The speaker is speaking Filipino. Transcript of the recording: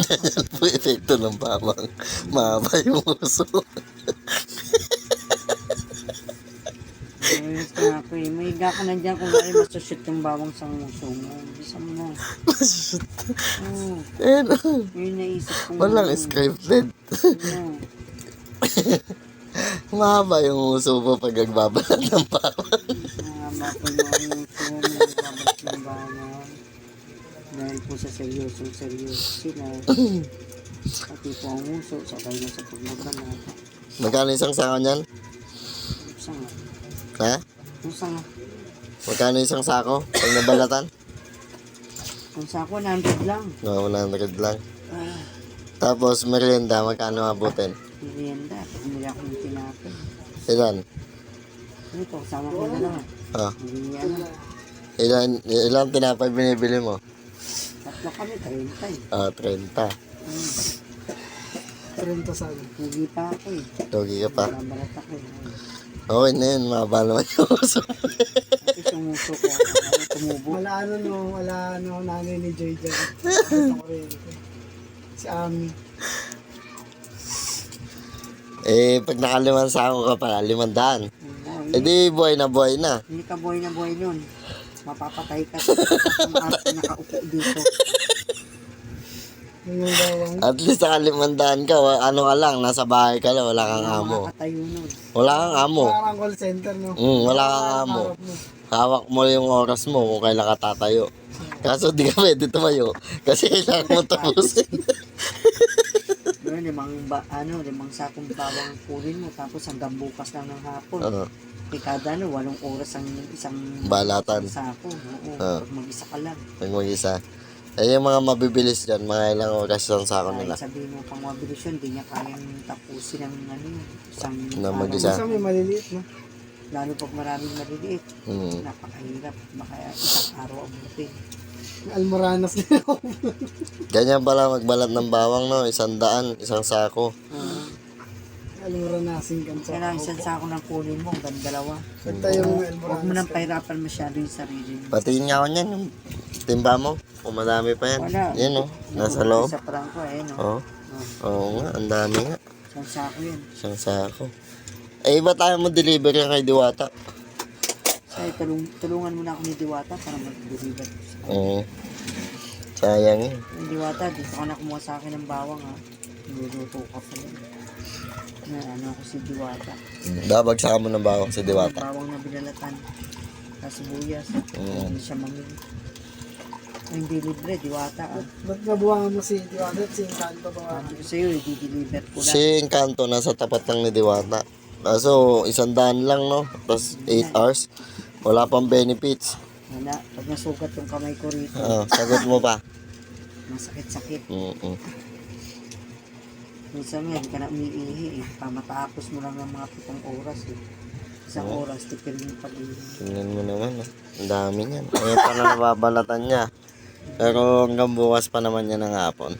Ano po epekto ng bawang? Mahaba yung uso. Ayos nga ako eh. May higa ka na dyan kung ay masushoot yung bawang sa nguso mo. Bisa mo na. Oo. Ano? Yun naisip ko. Walang scripted. Ano? Mahaba yung uso po pag nagbabalat ng bawang. Mahaba ko yung mga nguso mo. Nagbabalat ng bawang. Dahil po sa seryoso sila. Pati po ang nguso. Sakay na sa pagmabalat. Magkano isang sako niyan? Isa nga. Ha? Isa nga. Magkano isang sako? Pag nabalatan? Kung sa ako, 100 lang. No, 100 lang. Ah, Tapos merienda, magkano abutin? merienda. Pumili ako ng tinapay. Ilan? Ito, kasama ko na naman. Ah, Hindi ano. ilan tinapay binibili mo? Tatlo kami, 30 eh. Ah, 30. 30 sa akin. Hindi pa ako eh. Dogi ka pa. Balat ako eh. Okay na yun, mahaba naman yung uso. Kasi sumuso ko. Ano, tumubo. Wala nanay ni Joy dyan. Ako rin. Si Ami. Pag nakalimang sako ka pa, 500. Di buhay na buhay na. Hindi ka buhay na buhay nun. Mapapatay ka sa nakaupo dito. Yung bawang. At least sa 500 ka, ano ka lang, nasa bahay ka lang, wala kang amo. Makakatayo nun. Wala kang amo. Parang call center, no? Wala kang amo. Harap mo. Hawak mo yung oras mo kung kailan ka tatayo. Kaso di ka pwede tumayo kasi kailangan mo tapusin. Doon, limang sakong bawang pulin mo. Tapos hanggang bukas lang ng hapon. Ano, Kada 8 oras ang isang balatan. sako. Oo, Ah. pag mag-isa ka lang. Pag mag-isa. Yung mga mabibilis dyan, mga ilang oras lang sa ako nila. Kahit sabihin mo pang mabilis yun, di niya kayang tapusin ng isang Na araw. mag-isa. Isa may maliliit, no? Lalo pag maraming maliliit, Hmm. napakahirap. Baka isang araw abutin. May almoranas din ako. Ganyan pala magbalat ng bawang, no? 100, isang sako. May almoranasin ka sa Kaya isang sako ng kunin mo, hanggang dalawa. Ito yung Huwag mo almoranas nang ka. pahirapan masyado yung sarili mo. Patingin nga ako niyan, yung timba mo. Kung madami pa yan. Wala. Yan, no? Nasa loob. Sa prangko, no? Oo. Oo nga, ang dami nga. Isang sako yun. Isang sako. Iba tayo mo deliver yan kay Diwata. Say, tulungan mo na ako ni Diwata para mag-deliver. Oo. Sayang yun. Yung Diwata, dito ka na kumuha sa akin ng bawang ha. Niluluto ka pa yun. Na ano ako si Diwata. Babagsakan mo ng bawang si Diwata. Bawang na binalatan. Tapos buyas. Hindi siya mamili. Ay, hindi libre, Diwata ah. Ba't nabuhangan mo si Diwata at si Encanto ba? Sabi ko sa'yo, i-deliver ko lang. Si Encanto nasa tapat lang ni Diwata. Kaso 100 lang, no? Tapos 8 hours. Wala pang benefits. Wala, pag nasugat yung kamay ko rito, Sagot mo pa. masakit-sakit. Mm-mm. Minsan nga, hindi ka na umiihi eh. Pamatapos mo lang ng mga 7 oras eh. Isang oras, tipil yung pag-ihi. Tingnan mo naman, no? Ang dami niyan. Ngayon pa na nababalatan niya. Pero hanggang bukas pa naman niya ng hapon.